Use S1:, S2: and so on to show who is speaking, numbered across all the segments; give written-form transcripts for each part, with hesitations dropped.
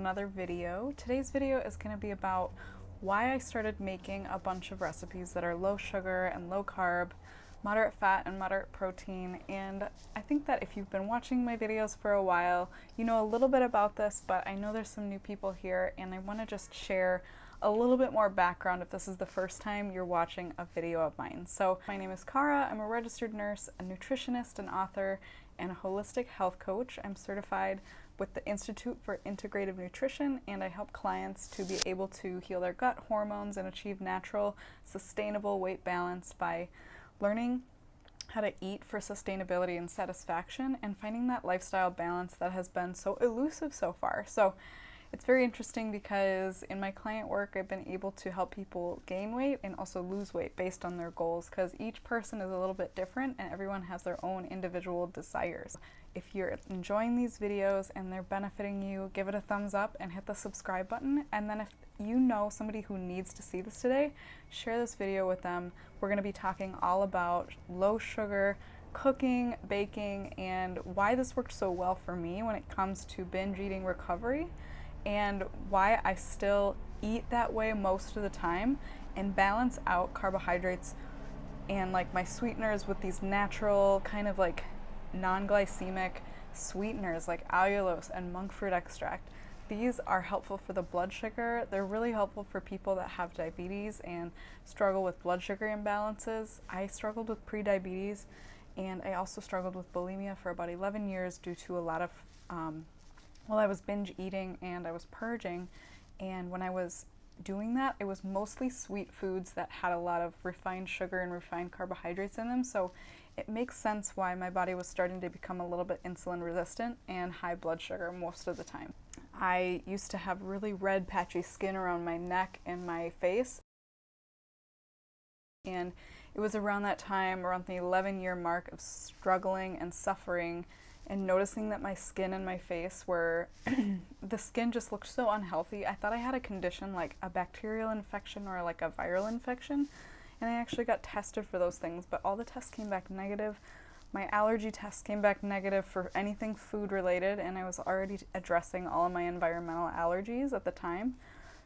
S1: another video. Today's video is going to be about why I started making a bunch of recipes that are low sugar and low carb, moderate fat and moderate protein. And I think that if you've been watching my videos for a while, you know a little bit about this, but I know there's some new people here and I want to just share a little bit more background if this is the first time you're watching a video of mine. So my name is Cara. I'm a registered nurse, a nutritionist, an author, and a holistic health coach. I'm certified with the Institute for Integrative Nutrition, and I help clients to be able to heal their gut hormones and achieve natural, sustainable weight balance by learning how to eat for sustainability and satisfaction and finding that lifestyle balance that has been so elusive so far. So it's very interesting because in my client work, I've been able to help people gain weight and also lose weight based on their goals, because each person is a little bit different and everyone has their own individual desires. If you're enjoying these videos and they're benefiting you, give it a thumbs up and hit the subscribe button. And then if you know somebody who needs to see this today, share this video with them. We're going to be talking all about low sugar cooking, baking, and why this worked so well for me when it comes to binge eating recovery, and why I still eat that way most of the time and balance out carbohydrates and like my sweeteners with these natural kind of like non-glycemic sweeteners like allulose and monk fruit extract. These are helpful for the blood sugar. They're really helpful for people that have diabetes and struggle with blood sugar imbalances. I struggled with pre-diabetes, and I also struggled with bulimia for about 11 years due to a lot of I was binge eating and I was purging, and when I was doing that, it was mostly sweet foods that had a lot of refined sugar and refined carbohydrates in them. So it makes sense why my body was starting to become a little bit insulin resistant and high blood sugar most of the time. I used to have really red patchy skin around my neck and my face, and it was around that time, around the 11-year mark of struggling and suffering and noticing that my skin and my face were, the skin just looked so unhealthy. I thought I had a condition like a bacterial infection or like a viral infection, and I actually got tested for those things, but all the tests came back negative. My allergy tests came back negative for anything food related, and I was already addressing all of my environmental allergies at the time.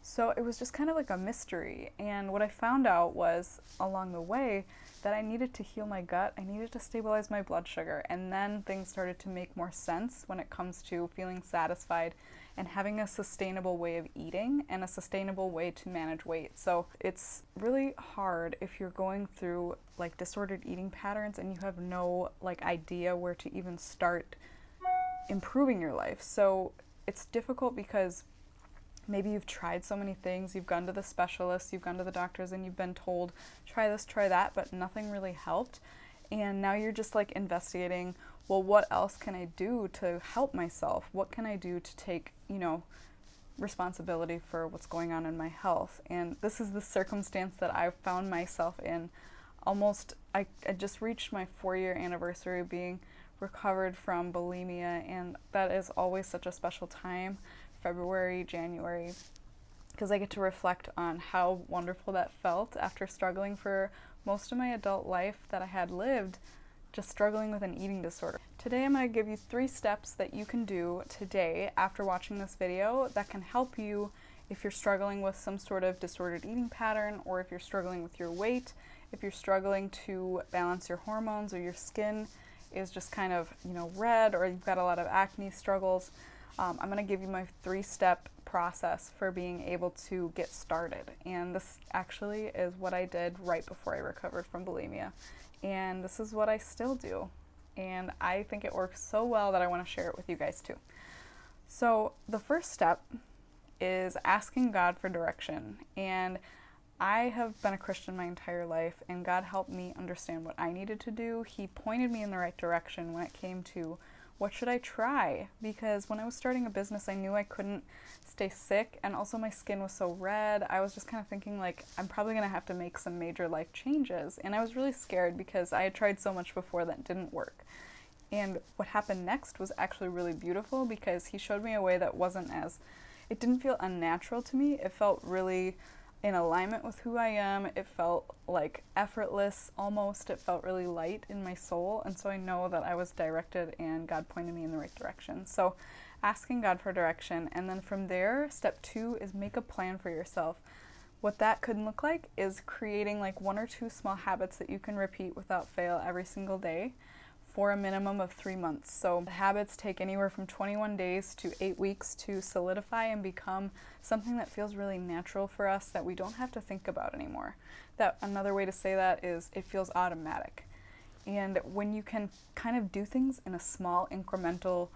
S1: So it was just kind of like a mystery. And what I found out was along the way that I needed to heal my gut, I needed to stabilize my blood sugar, and then things started to make more sense when it comes to feeling satisfied and having a sustainable way of eating and a sustainable way to manage weight. So it's really hard if you're going through like disordered eating patterns and you have no like idea where to even start improving your life. So it's difficult because maybe you've tried so many things, you've gone to the specialists, you've gone to the doctors, and you've been told, try this, try that, but nothing really helped. And now you're just like investigating, well, what else can I do to help myself? What can I do to take, responsibility for what's going on in my health? And this is the circumstance that I've found myself in. I just reached my 4-year anniversary of being recovered from bulimia, and that is always such a special time. February, January, because I get to reflect on how wonderful that felt after struggling for most of my adult life that I had lived, just struggling with an eating disorder. Today I'm going to give you 3 steps that you can do today after watching this video that can help you if you're struggling with some sort of disordered eating pattern, or if you're struggling with your weight, if you're struggling to balance your hormones, or your skin is just kind of, red, or you've got a lot of acne struggles. I'm going to give you my 3-step process for being able to get started. And this actually is what I did right before I recovered from bulimia. And this is what I still do. And I think it works so well that I want to share it with you guys too. So the first step is asking God for direction. And I have been a Christian my entire life, and God helped me understand what I needed to do. He pointed me in the right direction when it came to what should I try? Because when I was starting a business, I knew I couldn't stay sick, and also my skin was so red. I was just kind of thinking like, I'm probably going to have to make some major life changes. And I was really scared because I had tried so much before that didn't work. And what happened next was actually really beautiful, because he showed me a way that it didn't feel unnatural to me. It felt really in alignment with who I am. It felt like effortless almost. It felt really light in my soul. And so I know that I was directed and God pointed me in the right direction. So asking God for direction. And then from there, step 2 is make a plan for yourself. What that could look like is creating like 1 or 2 small habits that you can repeat without fail every single day for a minimum of 3 months. So the habits take anywhere from 21 days to 8 weeks to solidify and become something that feels really natural for us, that we don't have to think about anymore. That another way to say that is it feels automatic. And when you can kind of do things in a small incremental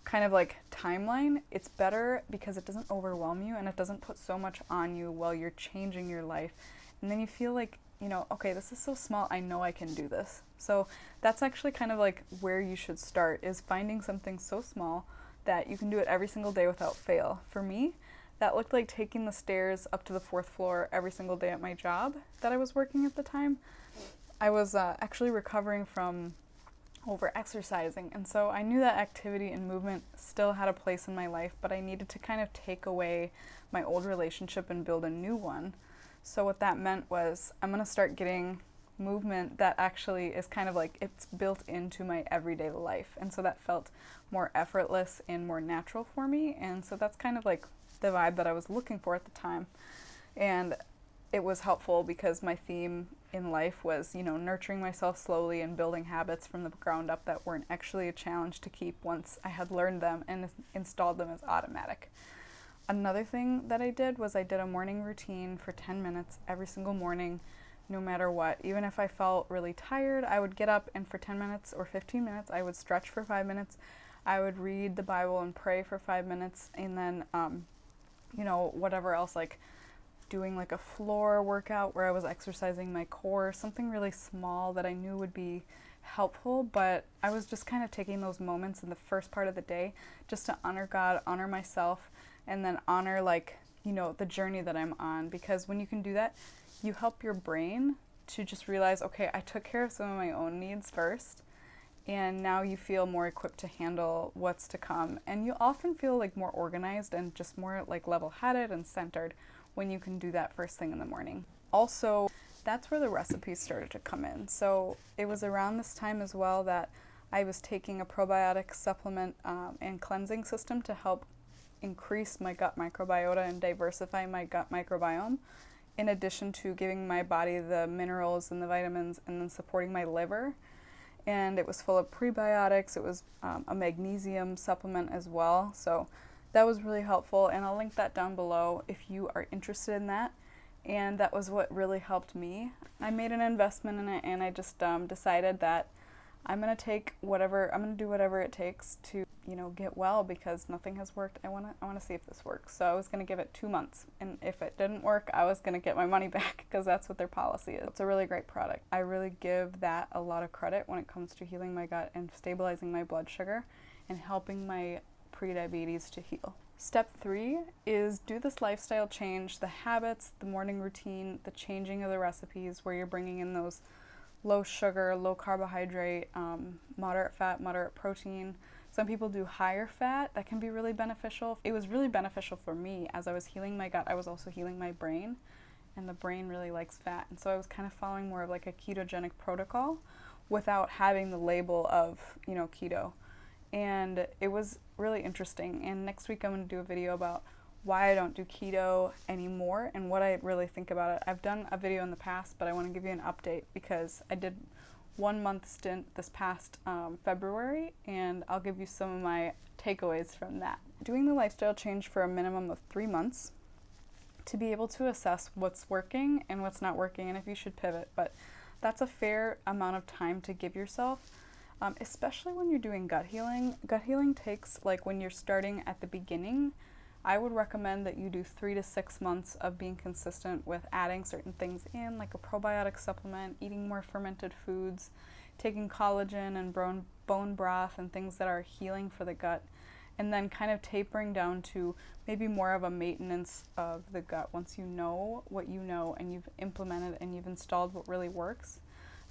S1: kind of like timeline, it's better because it doesn't overwhelm you and it doesn't put so much on you while you're changing your life. And then you feel like, you know, okay, this is so small, I know I can do this. So that's actually kind of like where you should start, is finding something so small that you can do it every single day without fail. For me, that looked like taking the stairs up to the 4th floor every single day at my job that I was working at the time. I was actually recovering from over-exercising, and so I knew that activity and movement still had a place in my life, but I needed to kind of take away my old relationship and build a new one. So what that meant was I'm going to start getting movement that actually is kind of like it's built into my everyday life, and so that felt more effortless and more natural for me. And so that's kind of like the vibe that I was looking for at the time. And it was helpful because my theme in life was, you know, nurturing myself slowly and building habits from the ground up that weren't actually a challenge to keep once I had learned them and installed them as automatic. Another thing that I did was I did a morning routine for 10 minutes every single morning, no matter what. Even if I felt really tired, I would get up and for 10 minutes or 15 minutes, I would stretch for 5 minutes. I would read the Bible and pray for 5 minutes, and then, you know, whatever else, like doing like a floor workout where I was exercising my core, something really small that I knew would be helpful, but I was just kind of taking those moments in the first part of the day just to honor God, honor myself, and then honor, like, you know, the journey that I'm on. Because when you can do that, you help your brain to just realize, okay, I took care of some of my own needs first, and now you feel more equipped to handle what's to come. And you often feel like more organized and just more like level-headed and centered when you can do that first thing in the morning. Also, that's where the recipes started to come in. So it was around this time as well that I was taking a probiotic supplement and cleansing system to help increase my gut microbiota and diversify my gut microbiome, in addition to giving my body the minerals and the vitamins and then supporting my liver. And it was full of prebiotics. It was a magnesium supplement as well. So that was really helpful, and I'll link that down below if you are interested in that. And that was what really helped me. I made an investment in it, and I just decided that I'm going to do whatever it takes to, you know, get well, because nothing has worked. I want to see if this works. So I was going to give it 2 months, and if it didn't work, I was going to get my money back, because that's what their policy is. It's a really great product. I really give that a lot of credit when it comes to healing my gut and stabilizing my blood sugar and helping my prediabetes to heal. Step 3 is do this lifestyle change, the habits, the morning routine, the changing of the recipes, where you're bringing in those low sugar, low carbohydrate, moderate fat, moderate protein. Some people do higher fat. That can be really beneficial. It was really beneficial for me. As I was healing my gut, I was also healing my brain, and the brain really likes fat. And so I was kind of following more of like a ketogenic protocol without having the label of, you know, keto. And it was really interesting. And next week I'm going to do a video about why I don't do keto anymore and what I really think about it. I've done a video in the past, but I want to give you an update because I did 1 month stint this past February, and I'll give you some of my takeaways from that. Doing the lifestyle change for a minimum of 3 months to be able to assess what's working and what's not working and if you should pivot. But that's a fair amount of time to give yourself. Especially when you're doing gut healing. Gut healing takes, like when you're starting at the beginning, I would recommend that you do 3 to 6 months of being consistent with adding certain things in, like a probiotic supplement, eating more fermented foods, taking collagen and bone broth and things that are healing for the gut, and then kind of tapering down to maybe more of a maintenance of the gut. Once you know what you know and you've implemented and you've installed what really works,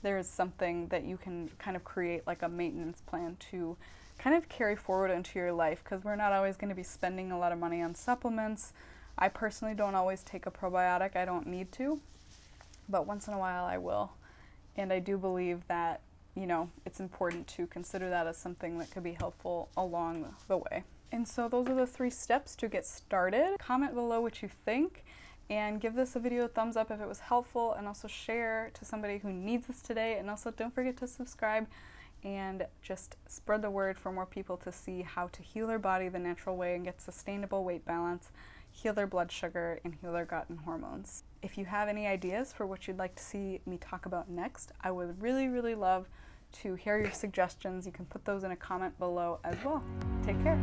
S1: there's something that you can kind of create like a maintenance plan to kind of carry forward into your life, because we're not always going to be spending a lot of money on supplements. I personally don't always take a probiotic. I don't need to, but once in a while I will. And I do believe that, you know, it's important to consider that as something that could be helpful along the way. And so those are the 3 steps to get started. Comment below what you think and give this a video a thumbs up if it was helpful, and also share to somebody who needs this today. And also don't forget to subscribe and just spread the word for more people to see how to heal their body the natural way and get sustainable weight balance, heal their blood sugar, and heal their gut and hormones. If you have any ideas for what you'd like to see me talk about next, I would really, really love to hear your suggestions. You can put those in a comment below as well. Take care.